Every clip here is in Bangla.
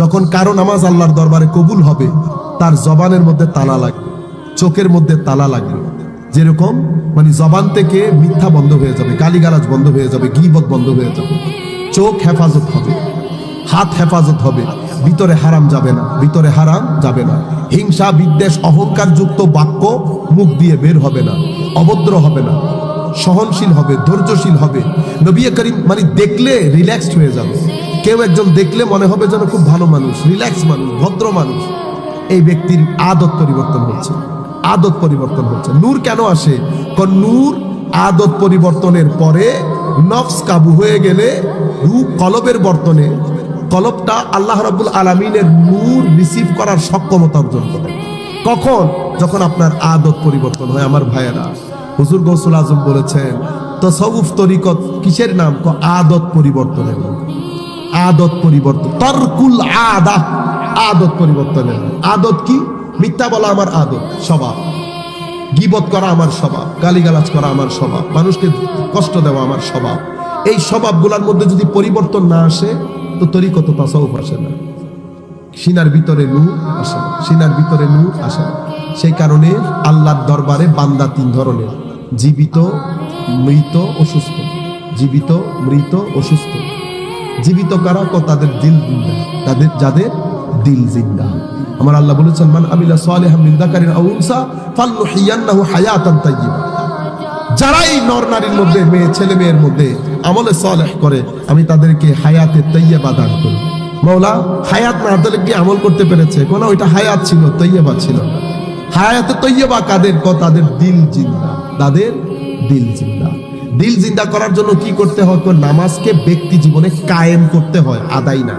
যখন কারো নামাজ আল্লাহর দরবারে কবুল হবে, তার জবানের মধ্যে তালা লাগবে, চোখের মধ্যে তালা লাগবে। যেরকম মানে জবান থেকে মিথ্যা বন্ধ হয়ে যাবে, গালিগালাজ বন্ধ হয়ে যাবে, গীবত বন্ধ হয়ে যাবে, চোখ হেফাজত হবে, হাত হেফাজত হবে, ভিতরে হারাম যাবে না, ভিতরে হারাম যাবে না, হিংসা বিদ্বেষ অহংকার যুক্ত বাক্য মুখ দিয়ে বের হবে না, অভদ্র হবে না, সহনশীল হবে, ধৈর্যশীল হবে। নবী করিম মানে দেখলে রিল্যাক্সড হয়ে যাবে। কেউ একজন দেখলে মনে হবে যেন খুব ভালো মানুষ, রিল্যাক্স মানুষ, ভদ্র মানুষ। এই ব্যক্তির আদত পরিবর্তন হচ্ছে, আদত পরিবর্তন হচ্ছে। নূর কেন আসে? কারণ নূর আদত পরিবর্তনের পরে নফস কাবু হয়ে গেলে রূহ কলবের বর্তনে কলবটা আল্লাহ রাব্বুল আলামিনের নূর রিসিভ করার সক্ষমতা অর্জন করে। কখন? যখন আপনার আদত পরিবর্তন হয়। আমার ভাইয়েরা, হুজুর গৌসুল আজম বলেছেন তাসাউফ তরিকত কিসের নাম? আদত পরিবর্তনের নাম। আদত পরিবর্তন, তারকুল আদা, আদত পরিবর্তনের নাম। আদত কি? মিথ্যা বলা আমার আদত, স্বভাব। গীবত করা আমার স্বভাব, গালিগালাজ করা আমার স্বভাব, মানুষকে কষ্ট দেওয়া আমার স্বভাব। এই স্বভাবগুলোর মধ্যে যদি পরিবর্তন না আসে তো তরিকত তাসাউফ আসে না, সিনার ভিতরে নূর আসে না, সিনার ভিতরে নূর আসে না। সেই কারণে আল্লাহর দরবারে বান্দা তিন ধরনের: জীবিত, মৃত, অসুস্থ। জীবিত, মৃত, অসুস্থ। জীবিত কারা? তাদের দিল জিন্দা, তাদের যাদের দিল জিন্দা। আমার আল্লাহ বলেছেন মান আমিলা সালিহাম মিন যাকারিন আও উনসা ফালনুহিয়ান্নাহু হায়াতান তাইয়্যিবা। যারাই নর নারীর মধ্যে, মেয়ে ছেলে মেয়ের মধ্যে আমলে সালেহ করে, আমি তাদেরকে হায়াতে তাইয়্যিবা দান করি। মাওলা হায়াত না দিলে কি আমল করতে পেরেছে? কোন ওইটা হায়াত ছিল, তাইয়্যিবা ছিল না। হায়াতে তাইয়্যিবা কাদের? তাদের দিল জিন্দা, তাদের দিল জিন্দা। দিল জিন্দা করার জন্য কি করতে হয়? নামাজকে ব্যক্তি জীবনে কায়েম করতে হয়, আদায় না।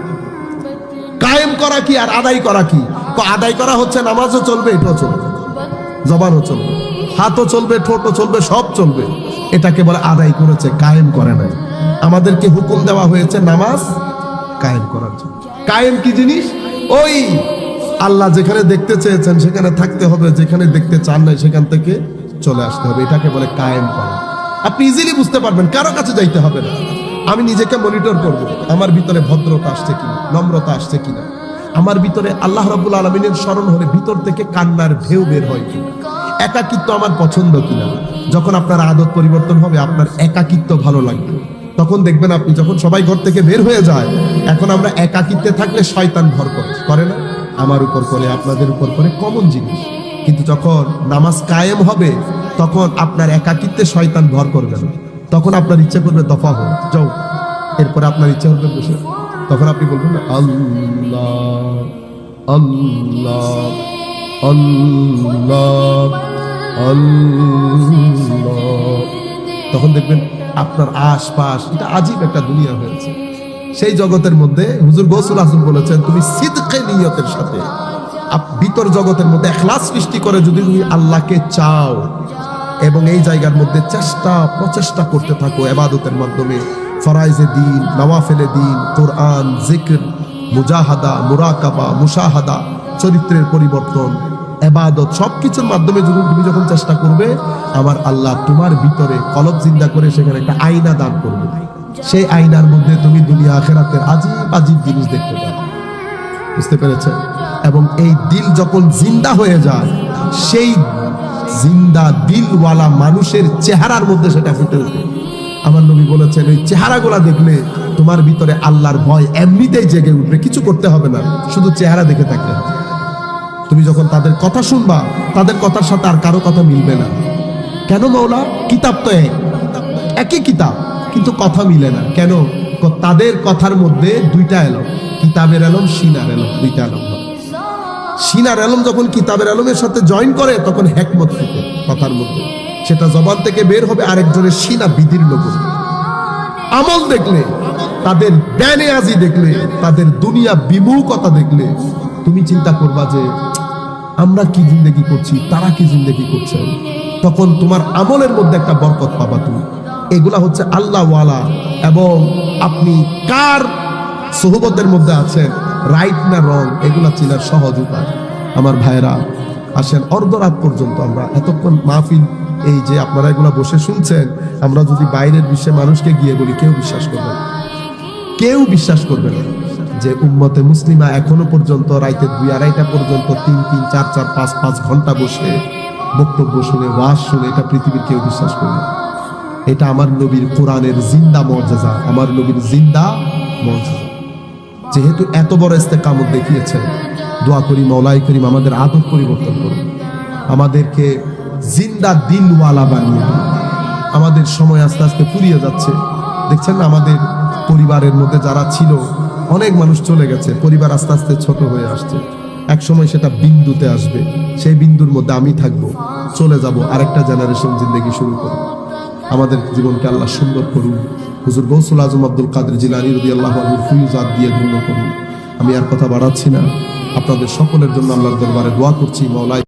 কায়েম করা কি আর আদায় করা কি? আদায় করা হচ্ছে নামাজও চলবে, এটাও চলবে, জবানও চলবে, হাতও চলবে, ঠোঁটও চলবে, সব চলবে। এটাকে বলে আদায় করেছে, কায়েম করে নাই। আমাদেরকে হুকুম দেওয়া হয়েছে নামাজ কায়েম করার জন্য। কায়েম কি জিনিস? ওই আল্লাহ যেখানে দেখতে চেয়েছেন সেখানে থাকতে হবে, যেখানে দেখতে চান নাই সেখান থেকে চলে আসতে হবে। এটাকে বলে কায়েম করা। আপনি ইজিলি বুঝতে পারবেন, কারো কাছে যাইতে হবে না। আমি নিজেকে মনিটর করব, আমার ভিতরে ভদ্রতা আসছে কিনা, নম্রতা আসছে কিনা, আমার ভিতরে আল্লাহ রাব্বুল আলামিনের স্মরণ হলে ভিতর থেকে কান্নার ঢেউ বের হয় কিনা, একাকিত্ব আমার পছন্দ কিনা। যখন আপনার আদত পরিবর্তন হবে, আপনার একাকিত্ব ভালো লাগবে। তখন দেখবেন আপনি যখন সবাই ঘর থেকে বের হয়ে যায়, এখন আমরা একাকিত্বে থাকলে শয়তান ভর করে না? আমার উপর করে, আপনাদের উপর করে, কমন জিনিস। কিন্তু যখন নামাজ কায়েম হবে, তখন আপনার একাকিত্বে শয়তান ভর করবে না। তখন আপনার ইচ্ছা করবে দফা হোক, যাও। এরপরে আপনার ইচ্ছা হবে বসে, তখন আপনি বলবেন না আল্লাহ আল্লাহ আল্লাহ আল্লাহ। তখন দেখবেন আপনার আশপাশ এটা আজীব একটা দুনিয়া হয়েছে। সেই জগতের মধ্যে হুজুর গৌসুল আজম বলেছেন, তুমি সিদকে নিয়তের সাথে ভিতর জগতের মধ্যে ইখলাস সৃষ্টি করে যদি তুমি আল্লাহকে চাও এবং এই জায়গার মধ্যে প্রচেষ্টা করতে থাকো ইবাদতের মাধ্যমে, ফরাইজে দিন, নওয়াফিলে দিন, কোরআন, জিকির, মুজাহাদা, মুরাকাবা, মুশাহাদা, চরিত্রের পরিবর্তন, ইবাদত, সবকিছুর মাধ্যমে তুমি যখন চেষ্টা করবে, আমার আল্লাহ তোমার ভিতরে কলব জিন্দা করে সেখানে একটা আয়না দান করবে। সেই আয়নার মধ্যে তুমি দুনিয়া আখিরাতের আজীব আজীব জিনিস দেখতে পাবে। বুঝতে পেরেছে? এবং এই দিল যখন জিন্দা হয়ে যায়, সেই জিন্দা দিলওয়ালা মানুষের চেহারার মধ্যে সেটা ফুটে ওঠে। আমার নবী বলেছেন, ওই চেহারাগুলা দেখলে তোমার ভিতরে আল্লাহর ভয় এমনিতেই জেগে উঠবে, কিছু করতে হবে না, শুধু চেহারা দেখে থাকলে হবে। তুমি যখন তাদের কথা শুনবা, তাদের কথার সাথে আর কারো কথা মিলবে না। কেন মাওলা? কিতাব তো একই কিতাব, কিন্তু কথা মিলে না। কেন? তাদের কথার মধ্যে দুইটা এলম, কিতাবের এলম, সিনার এলম, দুইটা এলম। সিনার এলম যখন কিতাবের এলমের সাথে জয়েন করে, তখন হিকমত ফুটে কথার মধ্যে, সেটা জবান থেকে বের হবে, আরেকজনের সিনা বিদীর্ণ করবে। আমল দেখলে, তাদের বেনেয়াজি দেখলে, তাদের দুনিয়া বিমুখতা দেখলে, তুমি চিন্তা করবা যে আমরা কি জিন্দেগি করছি, তারা কি জিন্দেগি করছে। তখন তোমার আমলের মধ্যে একটা বরকত পাবা তুমি। এগুলা হচ্ছে আল্লাহওয়ালা, এবং আপনি কার সোহবতের মধ্যে আছেন, রাইট না রং, এগুলা চিনার সহজ উপায়। আমার ভাইরা, আসেন অর্ধরাত পর্যন্ত আমরা এতক্ষণ মাহফিল, এই যে আপনারা এগুলা বসে শুনছেন, আমরা যদি বাইরের বিশ্বে মানুষকে গিয়ে বলি, কেউ বিশ্বাস করবে না, কেউ বিশ্বাস করবে না। যে উম্মতে মুসলিমা এখনো পর্যন্ত রাইতে 2-2:30টা পর্যন্ত 3-3, 4-4, 5-5 ঘন্টা বসে বক্তব্য শুনে, ওয়াজ শুনে, এটা পৃথিবীর কেউ বিশ্বাস করে না। এটা আমার নবীর কোরআনের জিন্দা মর্যাদা, আমার নবীর জিন্দা মর্যাদা। যেহেতু এত বড় ইস্তেকামত দেখিয়েছেন, দোয়া করি মাওলাই করিম আমাদের আদত পরিবর্তন করুন, আমাদেরকে জিন্দা দিলওয়ালা বানিয়ে দিন। আমাদের সময় আস্তে আস্তে ফুরিয়ে যাচ্ছে, দেখছেন না আমাদের পরিবারের মধ্যে যারা ছিল, অনেক মানুষ চলে গেছে, পরিবার আস্তে আস্তে ছোট হয়ে আসছে। এক সময় সেটা বিন্দুতে আসবে, সেই বিন্দুর মধ্যে আমি থাকবো, চলে যাব, আরেকটা জেনারেশন জিন্দেগি শুরু করব। আমাদের জীবনকে আল্লাহ সুন্দর করুন। হুজুর গৌসুল আজম আব্দুল কাদের জিলানী রাদিয়াল্লাহু আনহুর ফুয়ুজাত দিয়ে ধন্য করুন। আমি আর কথা বাড়াচ্ছি না, আপনাদের সকলের জন্য আল্লাহর দরবারে দোয়া করছি মাওলা